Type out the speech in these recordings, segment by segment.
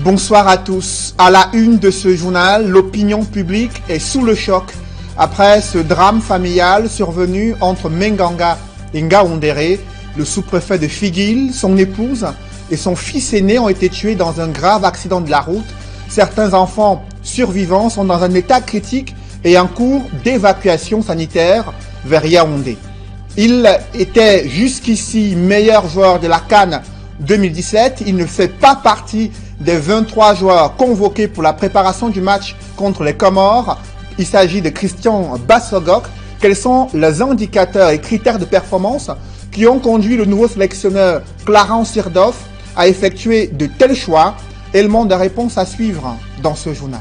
Bonsoir à tous. À la une de ce journal, l'opinion publique est sous le choc après ce drame familial survenu entre Menganga et Ngaoundéré. Le sous-préfet de Figuil, son épouse et son fils aîné ont été tués dans un grave accident de la route. Certains enfants survivants sont dans un état critique et en cours d'évacuation sanitaire vers Yaoundé. Il était jusqu'ici meilleur joueur de la CAN 2017. Il ne fait pas partie des 23 joueurs convoqués pour la préparation du match contre les Comores. Il s'agit de Christian Bassogok. Quels sont les indicateurs et critères de performance qui ont conduit le nouveau sélectionneur Clarence Sirdorf à effectuer de tels choix? Élément de réponse à suivre dans ce journal.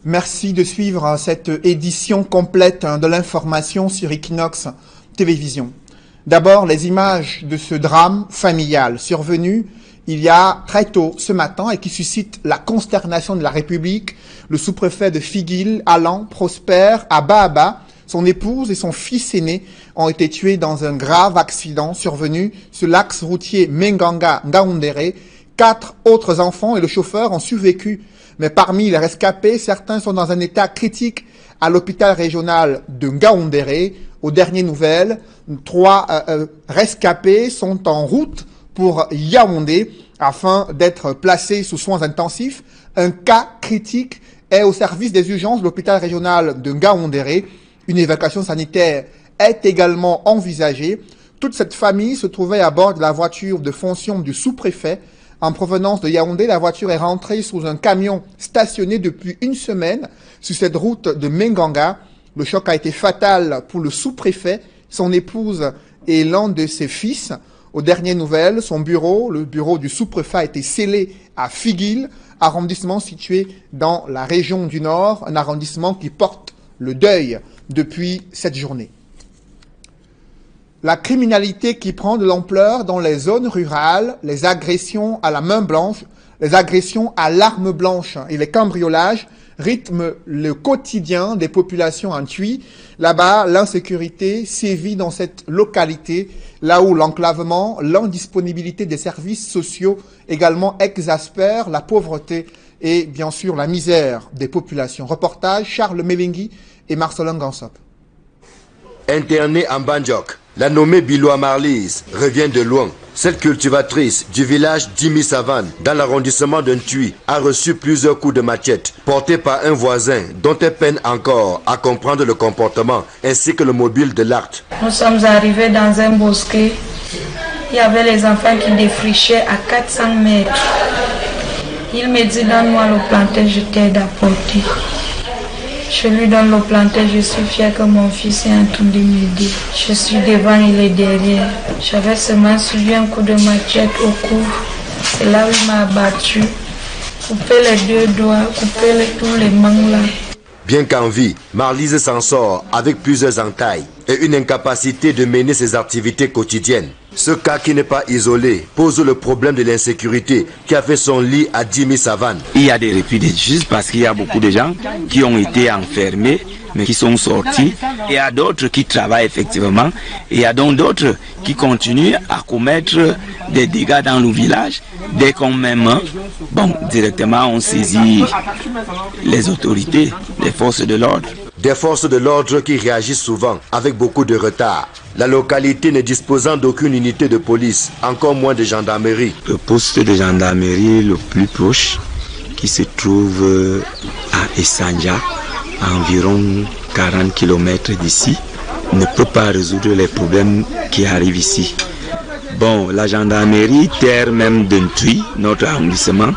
Merci de suivre cette édition complète de l'information sur Equinox Télévision. D'abord, les images de ce drame familial survenu il y a très tôt ce matin et qui suscite la consternation de la République. Le sous-préfet de Figuil, Alain Prosper Ababa, son épouse et son fils aîné ont été tués dans un grave accident survenu sur l'axe routier Menganga-Ngaoundéré. 4 autres enfants et le chauffeur ont survécu. Mais parmi les rescapés, certains sont dans un état critique à l'hôpital régional de Ngaoundéré. Aux dernières nouvelles, 3 rescapés sont en route pour Yaoundé afin d'être placés sous soins intensifs. Un cas critique est au service des urgences de l'hôpital régional de Ngaoundéré. Une évacuation sanitaire est également envisagée. Toute cette famille se trouvait à bord de la voiture de fonction du sous-préfet. En provenance de Yaoundé, la voiture est rentrée sous un camion stationné depuis une semaine sur cette route de Menganga. Le choc a été fatal pour le sous-préfet, son épouse et l'un de ses fils. Aux dernières nouvelles, son bureau, le bureau du sous-préfet, a été scellé à Figuil, arrondissement situé dans la région du Nord, un arrondissement qui porte le deuil depuis cette journée. La criminalité qui prend de l'ampleur dans les zones rurales, les agressions à la main blanche, les agressions à l'arme blanche et les cambriolages rythment le quotidien des populations en Tui. Là-bas, l'insécurité sévit dans cette localité, là où l'enclavement, l'indisponibilité des services sociaux également exaspèrent la pauvreté et bien sûr la misère des populations. Reportage Charles Melengui et Marcelin Gansop. Internée en Banjok, la nommée Biloua Marlise revient de loin. Cette cultivatrice du village d'Imi Savane, dans l'arrondissement de Ntui, a reçu plusieurs coups de machette portés par un voisin dont elle peine encore à comprendre le comportement ainsi que le mobile de l'acte. Nous sommes arrivés dans un bosquet. Il y avait les enfants qui défrichaient à 400 mètres. Il me dit donne-moi le plantain, je t'aide à porter. Je lui donne le plantain, je suis fière que mon fils est en train de m'aider. Je suis devant, il est derrière. J'avais seulement suivi un coup de machette au cou. C'est là où il m'a abattu. Coupé les 2 doigts, coupé tous les mains là. Bien qu'en vie, Marlise s'en sort avec plusieurs entailles et une incapacité de mener ses activités quotidiennes. Ce cas qui n'est pas isolé pose le problème de l'insécurité qui a fait son lit à Dimi Savane. Il y a des refus de justice parce qu'il y a beaucoup de gens qui ont été enfermés mais qui sont sortis. Il y a d'autres qui travaillent effectivement et il y a donc d'autres qui continuent à commettre des dégâts dans le village. Dès qu'on même, directement on saisit les autorités, les forces de l'ordre. Des forces de l'ordre qui réagissent souvent avec beaucoup de retard. La localité ne disposant d'aucune unité de police, encore moins de gendarmerie. Le poste de gendarmerie le plus proche, qui se trouve à Essanja, à environ 40 km d'ici, ne peut pas résoudre les problèmes qui arrivent ici. La gendarmerie, terre même de Ntui, notre arrondissement,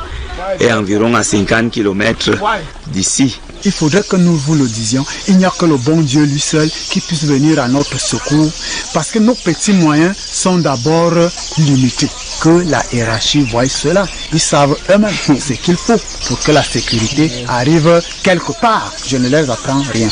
est environ à 50 km d'ici. Il faudrait que nous vous le disions, il n'y a que le bon Dieu lui seul qui puisse venir à notre secours, parce que nos petits moyens sont d'abord limités. Que la hiérarchie voie cela, ils savent eux-mêmes ce qu'il faut pour que la sécurité arrive quelque part. Je ne leur apprends rien.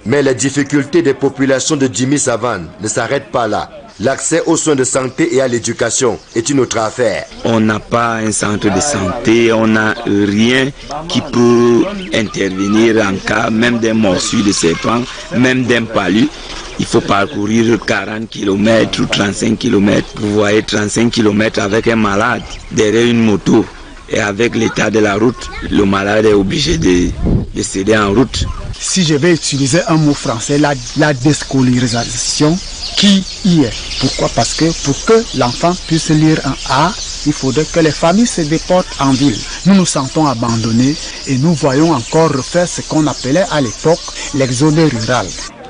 Mais les difficultés des populations de Dimi Savane ne s'arrêtent pas là. L'accès aux soins de santé et à l'éducation est une autre affaire. On n'a pas un centre de santé, on n'a rien qui peut intervenir en cas même d'un morsure de serpent, même d'un palu. Il faut parcourir 40 km ou 35 km. Vous voyez 35 km avec un malade derrière une moto. Et avec l'état de la route, le malade est obligé de céder en route. Si je vais utiliser un mot français, la déscolarisation qui y est. Pourquoi? Parce que pour que l'enfant puisse lire un A, il faudrait que les familles se déportent en ville. Nous nous sentons abandonnés et nous voyons encore refaire ce qu'on appelait à l'époque l'exode rural.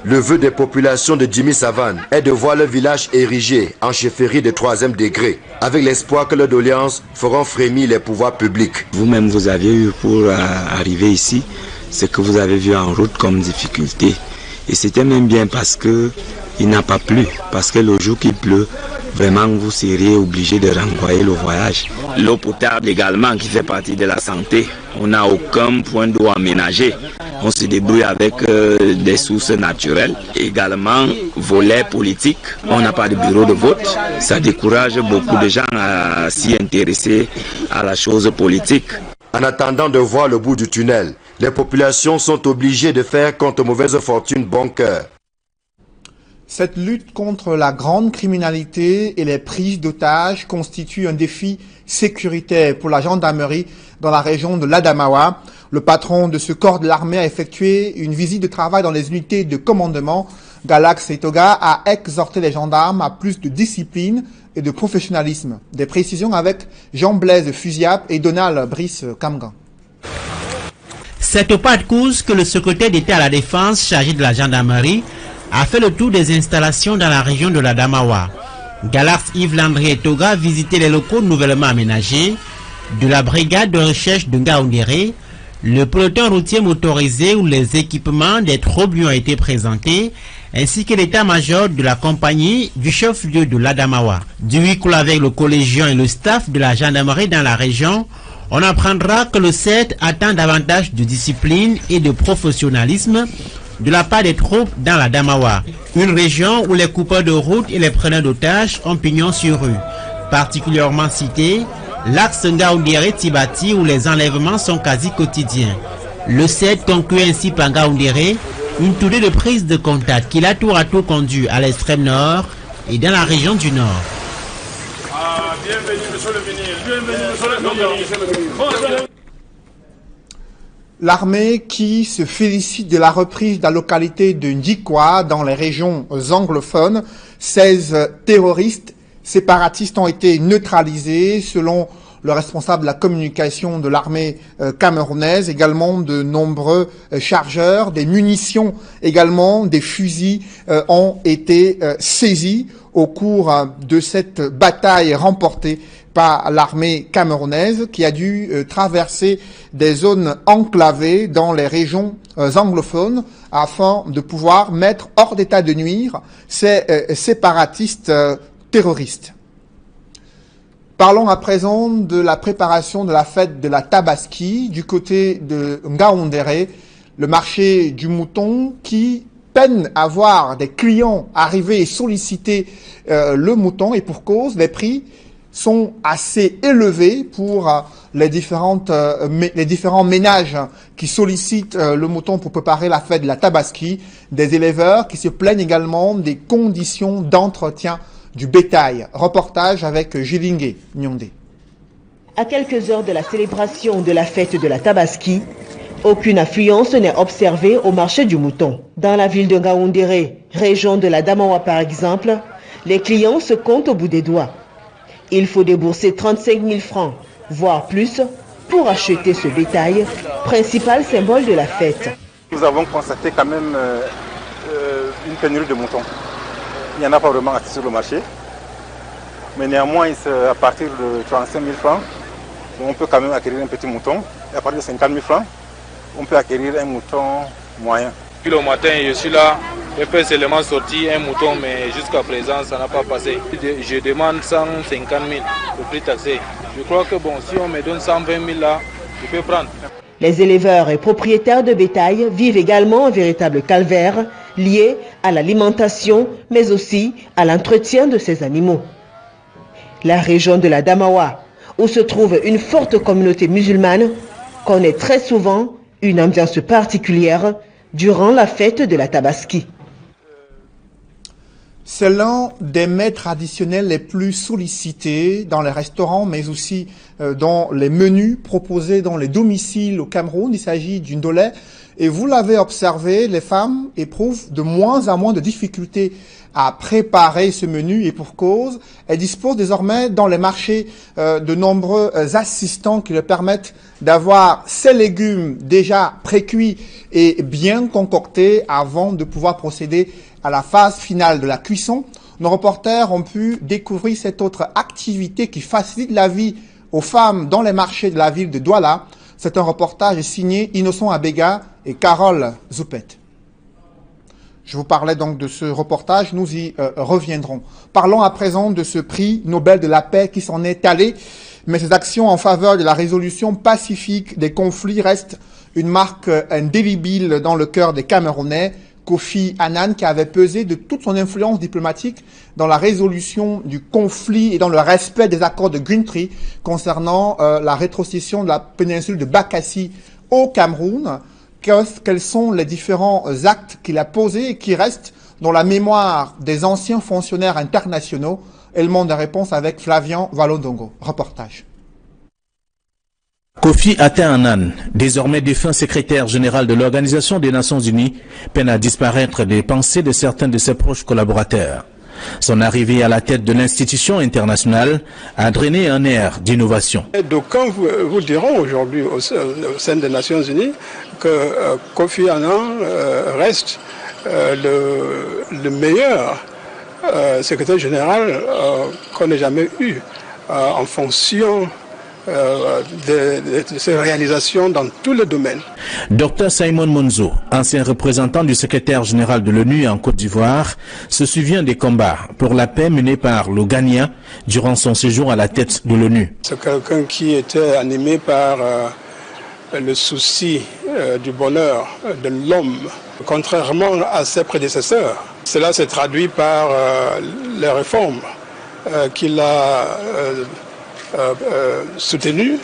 Le vœu des populations de Jimmy Savane est de voir le village érigé en chefferie de 3e degré, avec l'espoir que leurs doléances feront frémir les pouvoirs publics. Vous-même, vous aviez eu pour arriver ici ce que vous avez vu en route comme difficulté. Et c'était même bien parce que il n'a pas plu, parce que le jour qu'il pleut, vraiment vous seriez obligé de renvoyer le voyage. L'eau potable également qui fait partie de la santé. On n'a aucun point d'eau aménagé. On se débrouille avec des sources naturelles. Également, volet politique. On n'a pas de bureau de vote. Ça décourage beaucoup de gens à s'y intéresser à la chose politique. En attendant de voir le bout du tunnel, les populations sont obligées de faire contre mauvaise fortune bon cœur. Cette lutte contre la grande criminalité et les prises d'otages constitue un défi sécuritaire pour la gendarmerie dans la région de l'Adamawa. Le patron de ce corps de l'armée a effectué une visite de travail dans les unités de commandement. Galax Etoga a exhorté les gendarmes à plus de discipline et de professionnalisme. Des précisions avec Jean-Blaise Fusiap et Donald Brice Kamgan. C'est au pas de course que le secrétaire d'État à la Défense chargé de la gendarmerie a fait le tour des installations dans la région de l'Adamawa. Galax Yves Landry Etoga a visité les locaux nouvellement aménagés de la brigade de recherche de Ngaoundéré, le peloton routier motorisé où les équipements des troupes lui ont été présentés, ainsi que l'état-major de la compagnie du chef-lieu de l'Adamawa. Du huis clos avec le collégien et le staff de la gendarmerie dans la région, on apprendra que le CERT attend davantage de discipline et de professionnalisme de la part des troupes dans la Damawa, une région où les coupeurs de route et les preneurs d'otages ont pignon sur rue. Particulièrement cité, l'axe Ngaoundéré-Tibati où les enlèvements sont quasi quotidiens. Le CERT conclut ainsi par Ngaoundéré une tournée de prise de contact qui l'a tour à tour conduit à l'extrême nord et dans la région du nord. Bienvenue, monsieur le ministre. Bienvenue, monsieur le ministre. L'armée qui se félicite de la reprise de la localité de Ndikwa dans les régions anglophones. 16 terroristes séparatistes ont été neutralisés selon le responsable de la communication de l'armée camerounaise. Également de nombreux chargeurs, des munitions également, des fusils ont été saisis au cours de cette bataille remportée par l'armée camerounaise qui a dû traverser des zones enclavées dans les régions anglophones afin de pouvoir mettre hors d'état de nuire ces séparatistes terroristes. Parlons à présent de la préparation de la fête de la Tabaski du côté de Ngaoundéré, le marché du mouton qui peine à voir des clients arriver et solliciter le mouton, et pour cause, les prix sont assez élevés pour les différents ménages qui sollicitent le mouton pour préparer la fête de la Tabaski, des éleveurs qui se plaignent également des conditions d'entretien du bétail. Reportage avec Jilingue Nyondé. À quelques heures de la célébration de la fête de la Tabaski, aucune affluence n'est observée au marché du mouton. Dans la ville de Ngaoundéré, région de la Damawa par exemple, les clients se comptent au bout des doigts. Il faut débourser 35 000 francs, voire plus, pour acheter ce bétail, principal symbole de la fête. Nous avons constaté quand même une pénurie de moutons. Il n'y en a pas vraiment assez sur le marché. Mais néanmoins, à partir de 35 000 francs, on peut quand même acquérir un petit mouton. Et à partir de 50 000 francs, on peut acquérir un mouton moyen. Depuis le matin, je suis là. Je peux seulement sortir un mouton, mais jusqu'à présent, ça n'a pas passé. Je demande 150 000 le prix taxé. Je crois que bon, si on me donne 120 000 là, je peux prendre. Les éleveurs et propriétaires de bétail vivent également un véritable calvaire lié à l'alimentation, mais aussi à l'entretien de ces animaux. La région de la Damawa, où se trouve une forte communauté musulmane, connaît très souvent une ambiance particulière durant la fête de la Tabaski. C'est l'un des mets traditionnels les plus sollicités dans les restaurants, mais aussi dans les menus proposés dans les domiciles au Cameroun. Il s'agit du ndolé. Et vous l'avez observé, les femmes éprouvent de moins en moins de difficultés à préparer ce menu, et pour cause, elles disposent désormais dans les marchés de nombreux assistants qui leur permettent d'avoir ces légumes déjà précuits et bien concoctés avant de pouvoir procéder à la phase finale de la cuisson. Nos reporters ont pu découvrir cette autre activité qui facilite la vie aux femmes dans les marchés de la ville de Douala. C'est un reportage signé Innocent Abega et Carole Zoupet. Je vous parlais donc de ce reportage, nous y reviendrons. Parlons à présent de ce prix Nobel de la paix qui s'en est allé, mais ses actions en faveur de la résolution pacifique des conflits restent une marque indélébile dans le cœur des Camerounais. Kofi Annan, qui avait pesé de toute son influence diplomatique dans la résolution du conflit et dans le respect des accords de Greentree concernant la rétrocession de la péninsule de Bakassi au Cameroun. Quels sont les différents actes qu'il a posés et qui restent dans la mémoire des anciens fonctionnaires internationaux? Élément de réponse avec Flavian Valodongo. Reportage. Kofi Annan, désormais défunt secrétaire général de l'Organisation des Nations Unies, peine à disparaître des pensées de certains de ses proches collaborateurs. Son arrivée à la tête de l'institution internationale a drainé un air d'innovation. D'aucuns vous diront aujourd'hui au sein des Nations Unies que Kofi Annan reste le meilleur secrétaire général qu'on ait jamais eu en fonction de ses réalisations dans tous les domaines. Dr Simon Monzo, ancien représentant du secrétaire général de l'ONU en Côte d'Ivoire, se souvient des combats pour la paix menés par le Ghanéen durant son séjour à la tête de l'ONU. C'est quelqu'un qui était animé par le souci du bonheur de l'homme, contrairement à ses prédécesseurs. Cela s'est traduit par les réformes qu'il a soutenu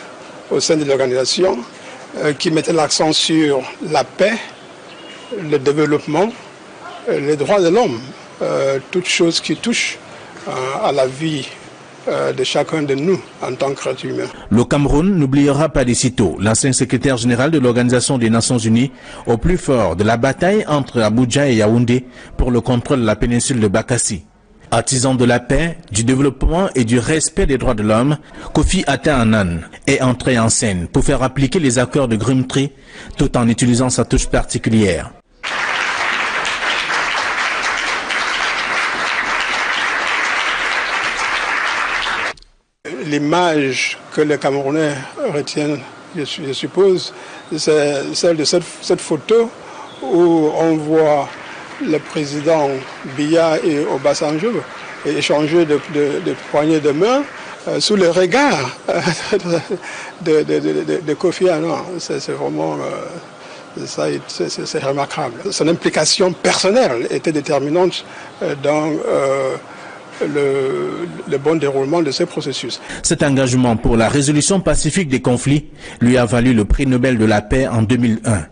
au sein de l'organisation, qui mettait l'accent sur la paix, le développement, les droits de l'homme, toutes choses qui touchent à la vie de chacun de nous en tant qu'être humain. Le Cameroun n'oubliera pas de sitôt l'ancien secrétaire général de l'Organisation des Nations Unies au plus fort de la bataille entre Abuja et Yaoundé pour le contrôle de la péninsule de Bakassi. Artisan de la paix, du développement et du respect des droits de l'homme, Kofi Annan est entré en scène pour faire appliquer les accords de Greentree tout en utilisant sa touche particulière. L'image que les Camerounais retiennent, je suppose, c'est celle de cette photo où on voit le président Biya et Obasanjo échanger de poignées de main sous le regard de Kofi Annan. C'est vraiment c'est remarquable. Son implication personnelle était déterminante dans le bon déroulement de ce processus. Cet engagement pour la résolution pacifique des conflits lui a valu le prix Nobel de la paix en 2001.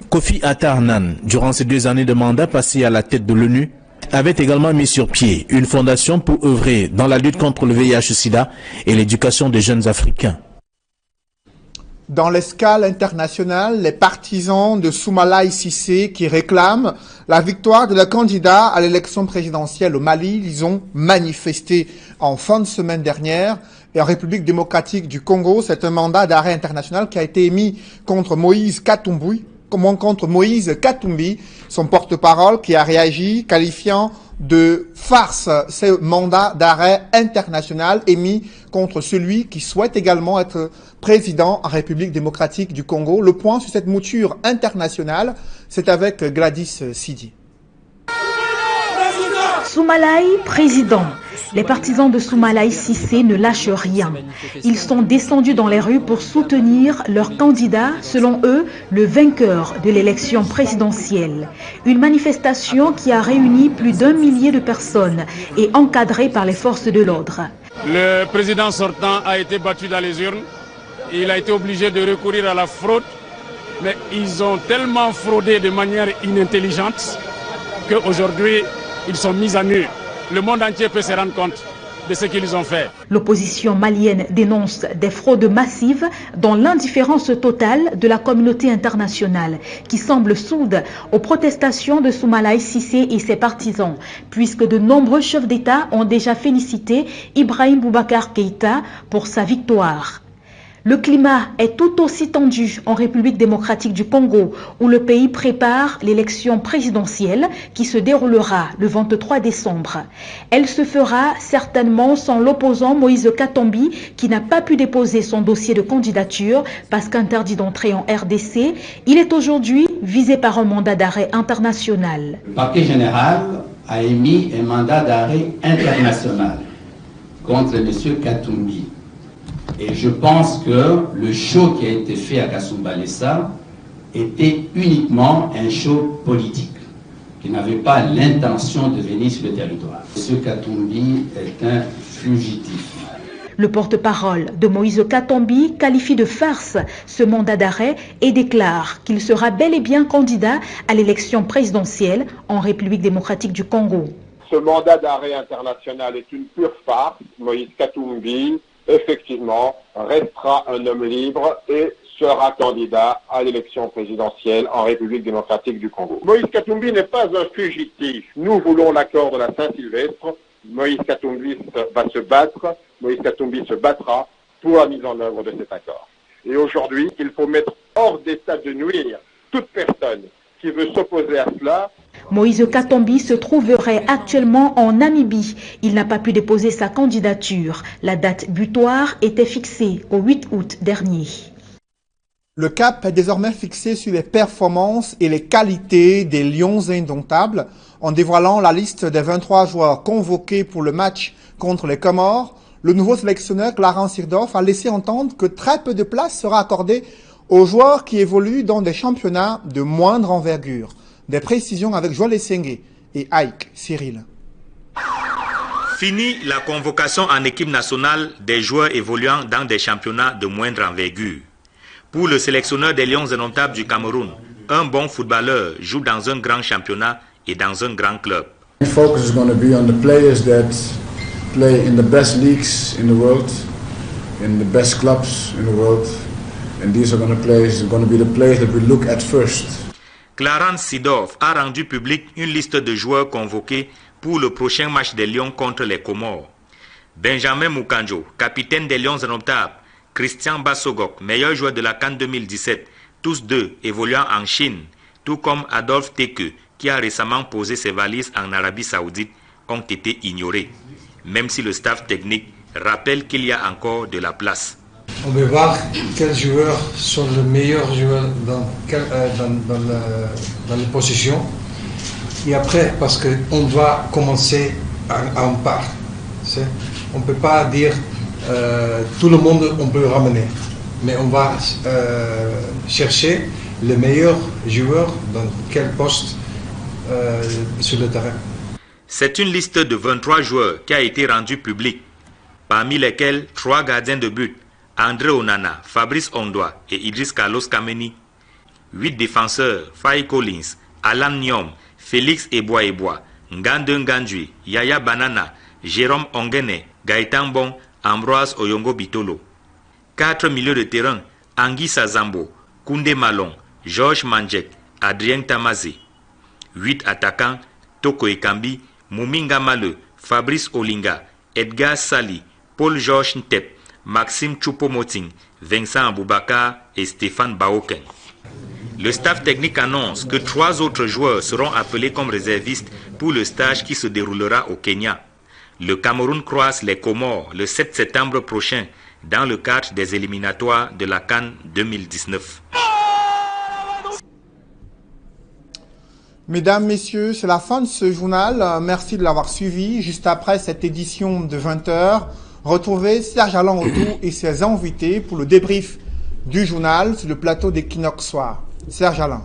Kofi Annan, durant ses 2 années de mandat passées à la tête de l'ONU, avait également mis sur pied une fondation pour œuvrer dans la lutte contre le VIH-Sida et l'éducation des jeunes Africains. Dans l'escale internationale, les partisans de Soumalay Cissé qui réclament la victoire de la candidat à l'élection présidentielle au Mali, ils ont manifesté en fin de semaine dernière. Et en République démocratique du Congo, c'est un mandat d'arrêt international qui a été émis contre Moïse Katumbi, son porte-parole, qui a réagi qualifiant de farce ce mandat d'arrêt international émis contre celui qui souhaite également être président en République démocratique du Congo. Le point sur cette mouture internationale, c'est avec Gladys Sidi. Soumalay, président. Les partisans de Soumalay Cissé ne lâchent rien. Ils sont descendus dans les rues pour soutenir leur candidat, selon eux, le vainqueur de l'élection présidentielle. Une manifestation qui a réuni plus d'1 millier de personnes et encadrée par les forces de l'ordre. Le président sortant a été battu dans les urnes. Il a été obligé de recourir à la fraude. Mais ils ont tellement fraudé de manière inintelligente qu'aujourd'hui, ils sont mis à nu. Le monde entier peut se rendre compte de ce qu'ils ont fait. L'opposition malienne dénonce des fraudes massives dans l'indifférence totale de la communauté internationale qui semble sourde aux protestations de Soumalay Cissé et ses partisans, puisque de nombreux chefs d'État ont déjà félicité Ibrahim Boubacar Keïta pour sa victoire. Le climat est tout aussi tendu en République démocratique du Congo, où le pays prépare l'élection présidentielle qui se déroulera le 23 décembre. Elle se fera certainement sans l'opposant Moïse Katumbi, qui n'a pas pu déposer son dossier de candidature parce qu'interdit d'entrer en RDC. Il est aujourd'hui visé par un mandat d'arrêt international. Le parquet général a émis un mandat d'arrêt international contre M. Katumbi. Et je pense que le show qui a été fait à Kasumbalesa était uniquement un show politique, qui n'avait pas l'intention de venir sur le territoire. M. Katumbi est un fugitif. Le porte-parole de Moïse Katumbi qualifie de farce ce mandat d'arrêt et déclare qu'il sera bel et bien candidat à l'élection présidentielle en République démocratique du Congo. Ce mandat d'arrêt international est une pure farce. Moïse Katumbi effectivement, restera un homme libre et sera candidat à l'élection présidentielle en République démocratique du Congo. Moïse Katumbi n'est pas un fugitif. Nous voulons l'accord de la Saint-Sylvestre. Moïse Katumbi va se battre. Moïse Katumbi se battra pour la mise en œuvre de cet accord. Et aujourd'hui, il faut mettre hors d'état de nuire toute personne qui veut s'opposer à cela. Moïse Katumbi se trouverait actuellement en Namibie. Il n'a pas pu déposer sa candidature. La date butoir était fixée au 8 août dernier. Le cap est désormais fixé sur les performances et les qualités des Lions indomptables en dévoilant la liste des 23 joueurs convoqués pour le match contre les Comores. Le nouveau sélectionneur Clarence Seedorf a laissé entendre que très peu de place sera accordée aux joueurs qui évoluent dans des championnats de moindre envergure. Des précisions avec Joël Essengue et Ike Cyril. Fini la convocation en équipe nationale des joueurs évoluant dans des championnats de moindre envergure. Pour le sélectionneur des Lions indomptables du Cameroun, un bon footballeur joue dans un grand championnat et dans un grand club. The focus is going to be on the players that play in the best leagues in the world, in the best clubs in the world, and these are going to be the players that we look at first. Clarence Seedorf a rendu public une liste de joueurs convoqués pour le prochain match des Lions contre les Comores. Benjamin Mukanjo, capitaine des Lions indomptables, Christian Bassogok, meilleur joueur de la CAN 2017, tous deux évoluant en Chine, tout comme Adolphe Teke, qui a récemment posé ses valises en Arabie Saoudite, ont été ignorés, même si le staff technique rappelle qu'il y a encore de la place. On veut voir quels joueurs sont les meilleurs joueurs dans les positions. Et après, parce qu'on va commencer à en part. On ne peut pas dire tout le monde on peut ramener. Mais on va chercher les meilleurs joueurs dans quel poste sur le terrain. C'est une liste de 23 joueurs qui a été rendue publique, parmi lesquels 3 gardiens de but, André Onana, Fabrice Ondoa et Idriss Carlos Kameni, 8 défenseurs, Faye Collins, Alan Nyom, Félix Eboa, Ngande Ngandui, Yaya Banana, Jérôme Ongene, Gaëtan Bon, Ambroise Oyongo Bitolo. 4 milieux de terrain, Angui Sazambo, Koundé Malon, Georges Mandjek, Adrien Tamazé. 8 attaquants, Toko Ekambi, Mouminga Male, Fabrice Olinga, Edgar Sali, Paul-Georges Ntep, Maxime Choupo-Moting, Vincent Aboubakar et Stéphane Baoken. Le staff technique annonce que 3 autres joueurs seront appelés comme réservistes pour le stage qui se déroulera au Kenya. Le Cameroun croise les Comores le 7 septembre prochain dans le cadre des éliminatoires de la CAN 2019. Mesdames, Messieurs, c'est la fin de ce journal. Merci de l'avoir suivi. Juste après cette édition de 20h, retrouvez Serge Alain Autou et ses invités pour le débrief du journal sur le plateau d'Equinox Soir. Serge Alain.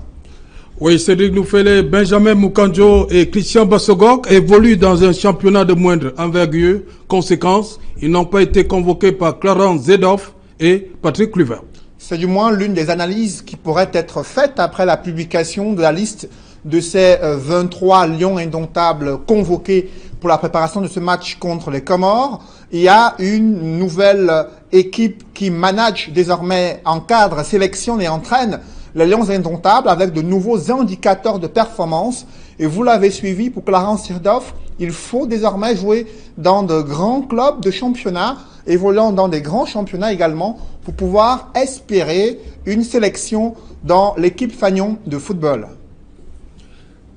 Oui, Cédric Noufele, Benjamin Moukandjo et Christian Bassogok évoluent dans un championnat de moindre envergure. Conséquence, ils n'ont pas été convoqués par Clarence Zedoff et Patrick Kluivert. C'est du moins l'une des analyses qui pourrait être faite après la publication de la liste de ces 23 lions indomptables convoqués pour la préparation de ce match contre les Comores. Il y a une nouvelle équipe qui manage désormais, encadre, sélectionne et entraîne les lions indomptables avec de nouveaux indicateurs de performance. Et vous l'avez suivi, pour Clarence Zedoff, il faut désormais jouer dans de grands clubs de championnat, évoluant dans des grands championnats également, pour pouvoir espérer une sélection dans l'équipe Fagnon de football.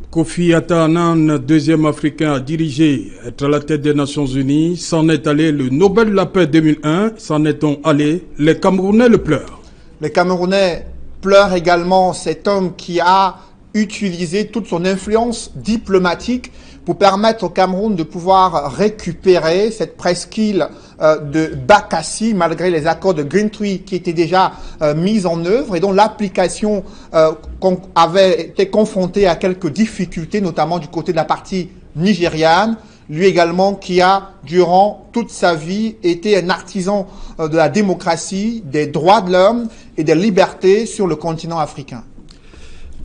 Kofi Annan, deuxième Africain à diriger, être à la tête des Nations Unies, s'en est allé le Nobel de la paix 2001, s'en est-on allé, les Camerounais le pleurent. Les Camerounais pleurent également cet homme qui a utilisé toute son influence diplomatique pour permettre au Cameroun de pouvoir récupérer cette presqu'île de Bakassi, malgré les accords de Green Tree qui étaient déjà mis en œuvre et dont l'application avait été confrontée à quelques difficultés, notamment du côté de la partie nigériane. Lui également qui a, durant toute sa vie, été un artisan de la démocratie, des droits de l'homme et des libertés sur le continent africain.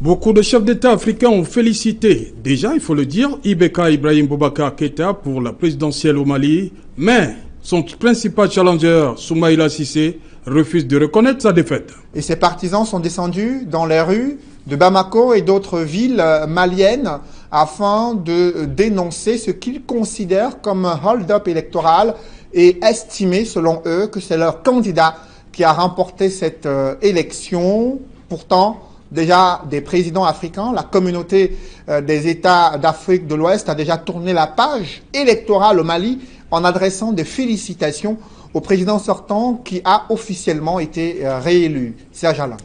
Beaucoup de chefs d'État africains ont félicité, déjà il faut le dire, Ibeka Ibrahim Boubacar Keïta pour la présidentielle au Mali, mais son principal challenger, Soumaïla Cissé, refuse de reconnaître sa défaite. Et ses partisans sont descendus dans les rues de Bamako et d'autres villes maliennes afin de dénoncer ce qu'ils considèrent comme un hold-up électoral et estimer, selon eux, que c'est leur candidat qui a remporté cette élection. Pourtant, déjà des présidents africains, la communauté des États d'Afrique de l'Ouest a déjà tourné la page électorale au Mali en adressant des félicitations au président sortant qui a officiellement été réélu. Serge Alain.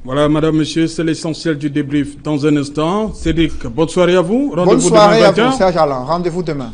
Voilà, madame, monsieur, c'est l'essentiel du débrief. Dans un instant, Cédric, bonne soirée à vous. Bonne soirée à vous, Serge Alain. Rendez-vous demain.